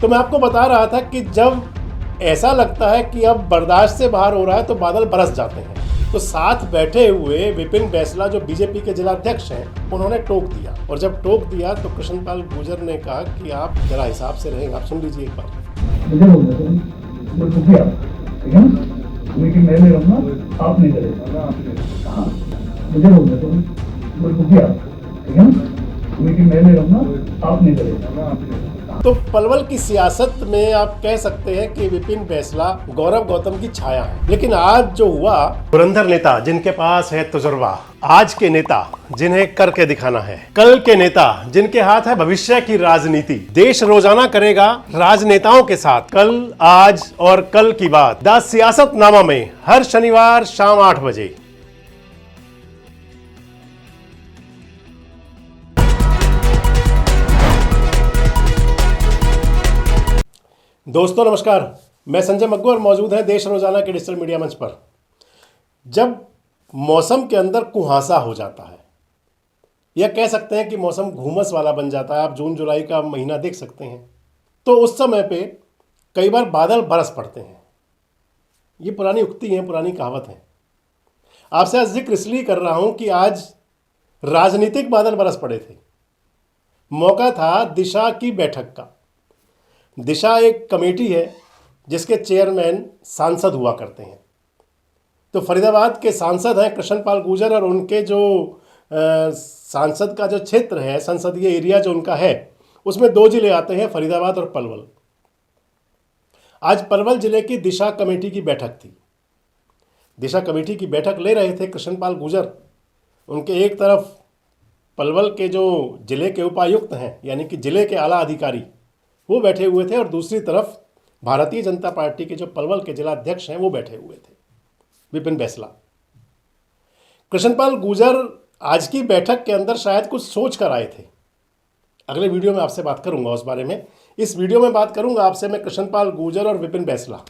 तो मैं आपको बता रहा था कि जब ऐसा लगता है कि अब बर्दाश्त से बाहर हो रहा है तो बादल बरस जाते हैं। तो साथ बैठे हुए विपिन बैसला जो बीजेपी के जिलाध्यक्ष हैं, उन्होंने टोक दिया। और जब टोक दिया तो कृष्णपाल गुर्जर ने कहा कि आप जरा हिसाब से रहें। आप सुन लीजिए एक बार। मीटिंग मैं ले रहा हूँ, आप नहीं करेगा। हाँ, मुझे बोल दे तुम, ठीक है ना? मीटिंग मैं ले रहा हूँ, आप नहीं करेगा। तो पलवल की सियासत में आप कह सकते हैं कि विपिन बैसला गौरव गौतम की छाया है। लेकिन आज जो हुआ, धुरंधर नेता जिनके पास है तजुर्बा, आज के नेता जिन्हें करके दिखाना है, कल के नेता जिनके हाथ है भविष्य की राजनीति। देश रोजाना करेगा राजनेताओं के साथ कल, आज और कल की बात। द सियासतनामा में हर शनिवार शाम 8 बजे। दोस्तों नमस्कार, मैं संजय मग्गू और मौजूद है देश रोजाना के डिजिटल मीडिया मंच पर। जब मौसम के अंदर कुहासा हो जाता है, या कह सकते हैं कि मौसम घुमस वाला बन जाता है, आप जून जुलाई का महीना देख सकते हैं, तो उस समय पे कई बार बादल बरस पड़ते हैं। ये पुरानी उक्ति है, पुरानी कहावत है। आपसे आज जिक्र इसलिए कर रहा हूं कि आज राजनीतिक बादल बरस पड़े थे। मौका था दिशा की बैठक का। दिशा एक कमेटी है जिसके चेयरमैन सांसद हुआ करते हैं। तो फरीदाबाद के सांसद हैं कृष्णपाल गुर्जर, और उनके जो सांसद का जो क्षेत्र है, संसदीय एरिया जो उनका है, उसमें 2 जिले आते हैं, फरीदाबाद और पलवल। आज पलवल जिले की दिशा कमेटी की बैठक थी। दिशा कमेटी की बैठक ले रहे थे कृष्णपाल गुर्जर। उनके एक तरफ पलवल के जो जिले के उपायुक्त हैं, यानी कि जिले के आला अधिकारी, वो बैठे हुए थे, और दूसरी तरफ भारतीय जनता पार्टी के जो पलवल के जिलाध्यक्ष हैं वो बैठे हुए थे, विपिन बैसला। कृष्णपाल गुर्जर आज की बैठक के अंदर शायद कुछ सोच कर आए थे। अगले वीडियो में आपसे बात करूंगा उस बारे में। इस वीडियो में बात करूंगा आपसे मैं कृष्णपाल गुर्जर और विपिन बैसला,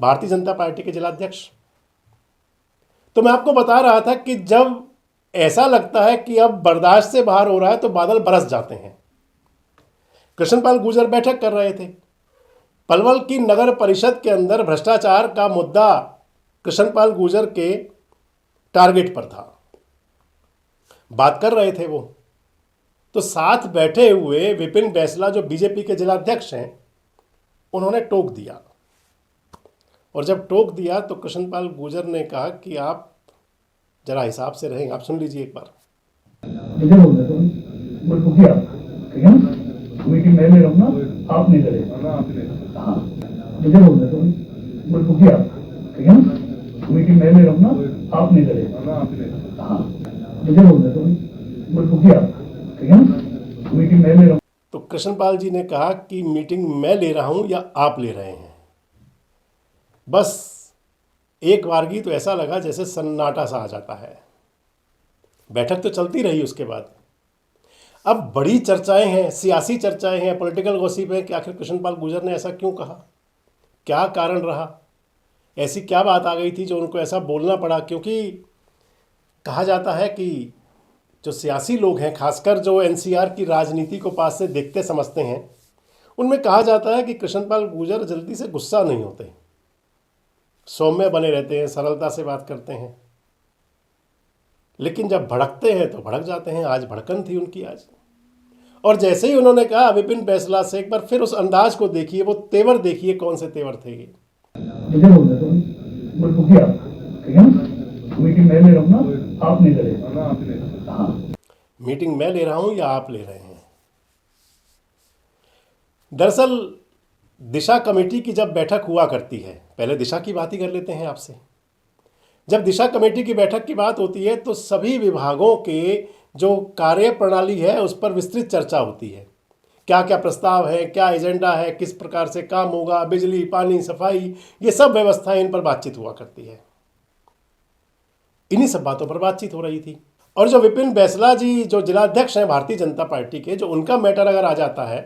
भारतीय जनता पार्टी के जिलाध्यक्ष। तो मैं आपको बता रहा था कि जब ऐसा लगता है कि अब बर्दाश्त से बाहर हो रहा है तो बादल बरस जाते हैं। कृष्णपाल गुर्जर बैठक कर रहे थे। पलवल की नगर परिषद के अंदर भ्रष्टाचार का मुद्दा कृष्णपाल गुर्जर के टारगेट पर था, बात कर रहे थे वो। तो साथ बैठे हुए विपिन बैसला जो बीजेपी के जिलाध्यक्ष हैं, उन्होंने टोक दिया। और जब टोक दिया तो कृष्णपाल गुर्जर ने कहा कि आप जरा हिसाब से रहें। आप सुन लीजिए एक बार। मीटिंग मैं ले रहा हूँ ना, आप नहीं करेगा। हाँ, मुझे बोल दे तुम, ठीक है ना? मीटिंग मैं ले रहा हूँ ना, आप नहीं करेगा। हाँ, मुझे बोल दे तुम, ठीक है ना? मीटिंग मैं ले रहा हूँ। तो कृष्णपाल जी ने कहा कि मीटिंग मैं ले रहा हूं या आप ले रहे हैं। बस एक बारगी तो ऐसा लगा जैसे सन्नाटा सा आ जाता है। बैठक तो चलती रही। उसके बाद अब बड़ी चर्चाएं हैं, सियासी चर्चाएं हैं, पॉलिटिकल गॉसिप है कि आखिर कृष्णपाल गुर्जर ने ऐसा क्यों कहा, क्या कारण रहा, ऐसी क्या बात आ गई थी जो उनको ऐसा बोलना पड़ा। क्योंकि कहा जाता है कि जो सियासी लोग हैं, खासकर जो एनसीआर की राजनीति को पास से देखते समझते हैं, उनमें कहा जाता है कि कृष्णपाल गुर्जर जल्दी से गुस्सा नहीं होते, सौम्य बने रहते हैं, सरलता से बात करते हैं। लेकिन जब भड़कते हैं तो भड़क जाते हैं। आज भड़कन थी उनकी आज। और जैसे ही उन्होंने कहा विपिन बैसला से, एक बार फिर उस अंदाज को देखिए, वो तेवर देखिए, कौन से तेवर थे ये। मुझे बोल दे तुम, ठीक है ना? मीटिंग मैं ले रहा हूँ ना, आप नहीं करेगा। हाँ, मीटिंग मैं ले रहा हूं या आप ले रहे हैं। दरअसल दिशा कमेटी की जब बैठक हुआ करती है, पहले दिशा की बात ही कर लेते हैं आपसे। जब दिशा कमेटी की बैठक की बात होती है तो सभी विभागों के जो कार्य प्रणाली है उस पर विस्तृत चर्चा होती है। क्या क्या प्रस्ताव है, क्या एजेंडा है, किस प्रकार से काम होगा, बिजली, पानी, सफाई, ये सब व्यवस्थाएं, इन पर बातचीत हुआ करती है। इन्हीं सब बातों पर बातचीत हो रही थी। और जो विपिन बैसला जी जो जिलाध्यक्ष हैं भारतीय जनता पार्टी के, जो उनका मैटर अगर आ जाता है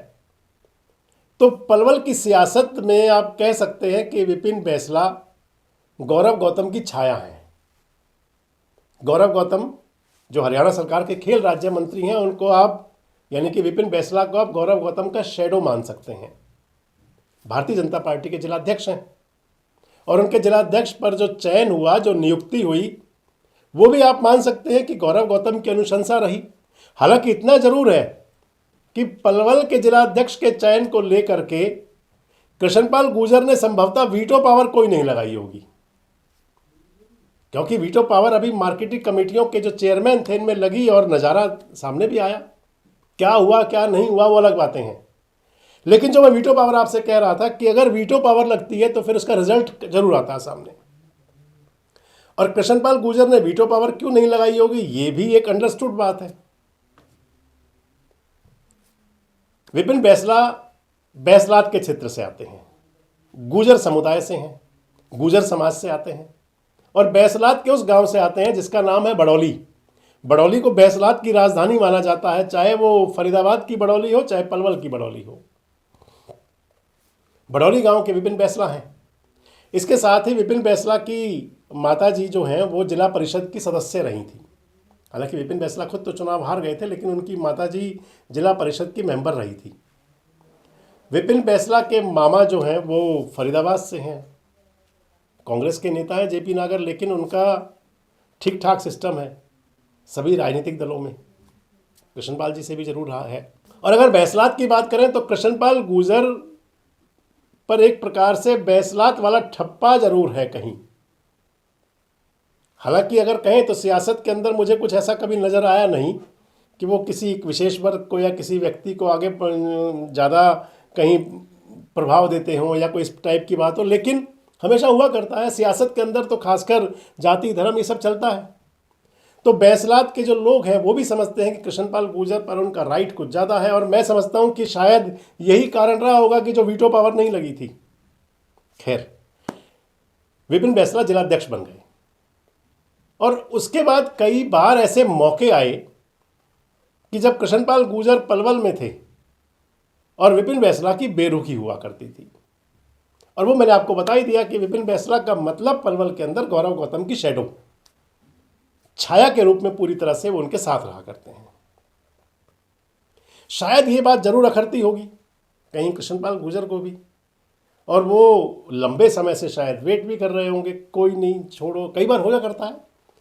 तो पलवल की सियासत में आप कह सकते हैं कि विपिन बैसला गौरव गौतम की छाया है। गौरव गौतम जो हरियाणा सरकार के खेल राज्य मंत्री हैं, उनको आप यानी कि विपिन बैसला को आप गौरव गौतम का शैडो मान सकते हैं। भारतीय जनता पार्टी के जिलाध्यक्ष हैं और उनके जिलाध्यक्ष पर जो चयन हुआ, जो नियुक्ति हुई, वो भी आप मान सकते हैं कि गौरव गौतम की अनुशंसा रही। हालांकि इतना जरूर है कि पलवल के जिलाध्यक्ष के चयन को लेकर के कृष्णपाल गुर्जर ने संभवतः वीटो पावर कोई नहीं लगाई होगी, क्योंकि वीटो पावर अभी मार्केटिंग कमेटियों के जो चेयरमैन थे इनमें लगी और नज़ारा सामने भी आया। क्या हुआ क्या नहीं हुआ वो अलग बातें हैं, लेकिन जो मैं वीटो पावर आपसे कह रहा था कि अगर वीटो पावर लगती है तो फिर उसका रिजल्ट जरूर आता है सामने। और कृष्णपाल गुर्जर ने वीटो पावर क्यों नहीं लगाई होगी, ये भी एक अंडरस्टूड बात है। विपिन बैसला बैसलात के क्षेत्र से आते हैं, गुर्जर समुदाय से हैं, गुर्जर समाज से आते हैं और बैसलात के उस गांव से आते हैं जिसका नाम है बड़ौली। बड़ौली को बैसलात की राजधानी माना जाता है, चाहे वो फरीदाबाद की बड़ौली हो चाहे पलवल की बड़ौली हो। बड़ौली गांव के विपिन बैसला हैं। इसके साथ ही विपिन बैसला की माता जी जो हैं वो जिला परिषद की सदस्य रही थी। हालांकि विपिन बैसला खुद तो चुनाव हार गए थे, लेकिन उनकी माता जी जिला परिषद की मेंबर रही थी। विपिन बैसला के मामा जो हैं वो फरीदाबाद से हैं, कांग्रेस के नेता हैं जेपी नागर, लेकिन उनका ठीक ठाक सिस्टम है सभी राजनीतिक दलों में, कृष्णपाल जी से भी जरूर रहा है। और अगर बैसलात की बात करें तो कृष्णपाल गुर्जर पर एक प्रकार से बैसलात वाला ठप्पा जरूर है कहीं। हालांकि अगर कहें तो सियासत के अंदर मुझे कुछ ऐसा कभी नज़र आया नहीं कि वो किसी विशेष वर्ग को या किसी व्यक्ति को आगे ज़्यादा कहीं प्रभाव देते हों या कोई इस टाइप की बात हो, लेकिन हमेशा हुआ करता है सियासत के अंदर तो खासकर जाति धर्म ये सब चलता है। तो बैसलात के जो लोग हैं वो भी समझते हैं कि कृष्णपाल गुर्जर पर उनका राइट कुछ ज़्यादा है, और मैं समझता हूं कि शायद यही कारण रहा होगा कि जो वीटो पावर नहीं लगी थी। खैर, विपिन बैसला जिलाध्यक्ष बन गए और उसके बाद कई बार ऐसे मौके आए कि जब कृष्णपाल गुर्जर पलवल में थे और विपिन बैसला की बेरुखी हुआ करती थी। और वो मैंने आपको बता ही दिया कि विपिन बैसला का मतलब पलवल के अंदर गौरव गौतम की शैडो, छाया के रूप में पूरी तरह से वो उनके साथ रहा करते हैं। शायद ये बात जरूर अखरती होगी कहीं कृष्णपाल गुर्जर को भी, और वो लंबे समय से शायद वेट भी कर रहे होंगे, कोई नहीं छोड़ो। कई बार हो करता है,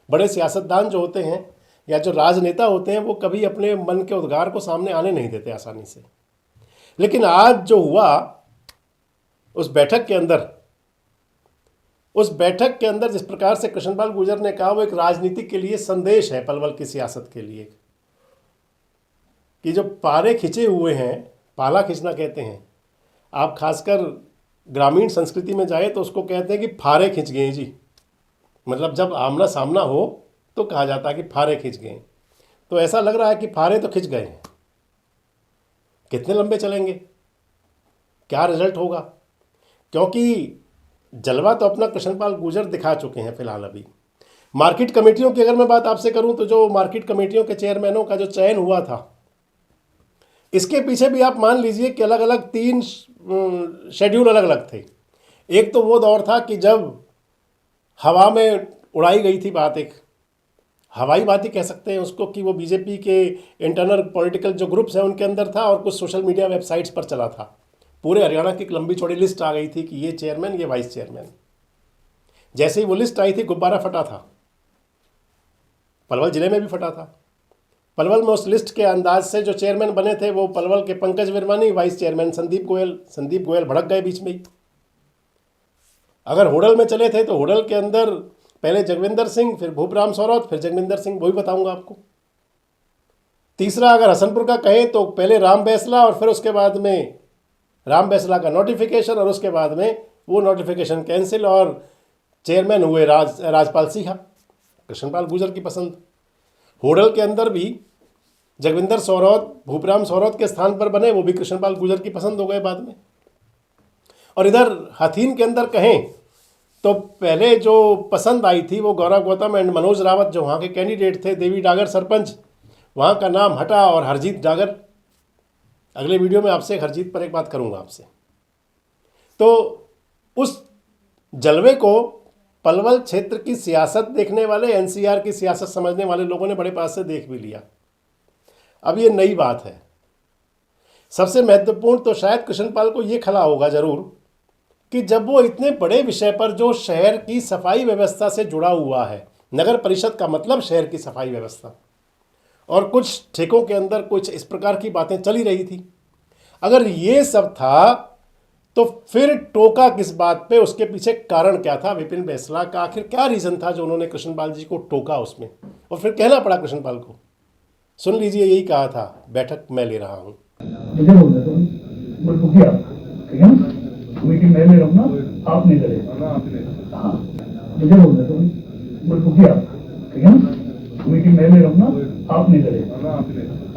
बड़े सियासतदान जो होते हैं या जो राजनेता होते हैं वो कभी अपने मन के उद्गार को सामने आने नहीं देते आसानी से। लेकिन आज जो हुआ उस बैठक के अंदर जिस प्रकार से कृष्णपाल गुर्जर ने कहा, वो एक राजनीति के लिए संदेश है, पलवल की सियासत के लिए, कि जो पारे खिंचे हुए हैं, पाला खींचना कहते हैं, आप खासकर ग्रामीण संस्कृति में जाए तो उसको कहते हैं कि फारे खिंच गए जी। मतलब जब आमना सामना हो तो कहा जाता है कि फारे खिंच गए। तो ऐसा लग रहा है कि फारे तो खिंच गए हैं। कितने लंबे चलेंगे, क्या रिजल्ट होगा, क्योंकि जलवा तो अपना कृष्णपाल गुर्जर दिखा चुके हैं फिलहाल। अभी मार्केट कमेटियों की अगर मैं बात आपसे करूं तो जो मार्केट कमेटियों के चेयरमैनों का जो चयन हुआ था, इसके पीछे भी आप मान लीजिए कि अलग अलग 3 शेड्यूल अलग अलग थे। एक तो वो दौर था कि जब हवा में उड़ाई गई थी बात, एक हवाई बात ही कह सकते हैं उसको, कि वो बीजेपी के इंटरनल पॉलिटिकल जो ग्रुप्स हैं उनके अंदर था और कुछ सोशल मीडिया वेबसाइट्स पर चला था। पूरे हरियाणा की एक लंबी चौड़ी लिस्ट आ गई थी कि ये चेयरमैन, ये वाइस चेयरमैन। जैसे ही वो लिस्ट आई थी गुब्बारा फटा था, पलवल जिले में भी फटा था। पलवल में उस लिस्ट के अंदाज से जो चेयरमैन बने थे वो पलवल के पंकज विरमानी, वाइस चेयरमैन संदीप गोयल भड़क गए बीच में ही। अगर होडल में चले थे तो होडल के अंदर पहले जगविंदर सिंह, फिर भूपराम सौरौत, फिर जगविंदर सिंह, वही बताऊंगा आपको। तीसरा अगर हसनपुर का कहें तो पहले राम बैसला और फिर उसके बाद में राम बैसला का नोटिफिकेशन और उसके बाद में वो नोटिफिकेशन कैंसिल और चेयरमैन हुए राजपाल सिंह, कृष्णपाल गुर्जर की पसंद। होडल के अंदर भी जगविंदर सौरौत भूपराम सौरौत के स्थान पर बने, वो भी कृष्णपाल गुर्जर की पसंद हो गए बाद में। और इधर हथीन के अंदर कहें तो पहले जो पसंद आई थी वो गौरव गौतम एंड मनोज रावत जो वहाँ के कैंडिडेट थे, देवी डागर सरपंच, वहाँ का नाम हटा और हरजीत डागर। अगले वीडियो में आपसे हरजीत पर एक बात करूँगा आपसे। तो उस जलवे को पलवल क्षेत्र की सियासत देखने वाले, एनसीआर की सियासत समझने वाले लोगों ने बड़े पास से देख भी लिया। अब ये नई बात है, सबसे महत्वपूर्ण तो शायद कृष्णपाल को ये खला होगा जरूर कि जब वो इतने बड़े विषय पर जो शहर की सफाई व्यवस्था से जुड़ा हुआ है, नगर परिषद का मतलब शहर की सफाई व्यवस्था, और कुछ ठेकों के अंदर कुछ इस प्रकार की बातें चली रही थी, अगर ये सब था तो फिर टोका किस बात पे, उसके पीछे कारण क्या था विपिन बैसला का, आखिर क्या रीज़न था जो उन्होंने कृष्णपाल जी को टोका उसमें, और फिर कहना पड़ा कृष्णपाल को। सुन लीजिए, यही कहा था, बैठक मैं ले रहा हूँ। मुझे बोल दे तो बोल तो क्या, ठीक है ना, मीटिंग मैं ले रहा हूँ ना, आप नहीं लड़े। हाँ, मुझे बोल दे तो बोल तो क्या, ठीक है ना, मीटिंग मैं ले रहा हूँ ना, आप नहीं लड़े।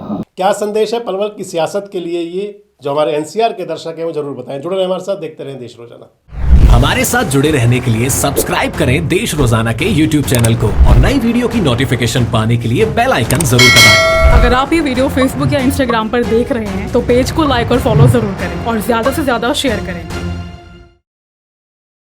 हाँ। क्या संदेश है पलवल की सियासत के लिए, ये जो हमारे एनसीआर के दर्शक हैं वो जरूर बताएं। जुड़े रहें हमारे साथ, देखते रहें देश रोजाना। हमारे साथ जुड़े रहने के लिए सब्सक्राइब करें देश रोजाना के YouTube चैनल को और नई वीडियो की नोटिफिकेशन पाने के लिए बेल आइकन जरूर दबाएं। अगर आप ये वीडियो फेसबुक या इंस्टाग्राम पर देख रहे हैं तो पेज को लाइक और फॉलो जरूर करें और ज्यादा से ज्यादा शेयर करें।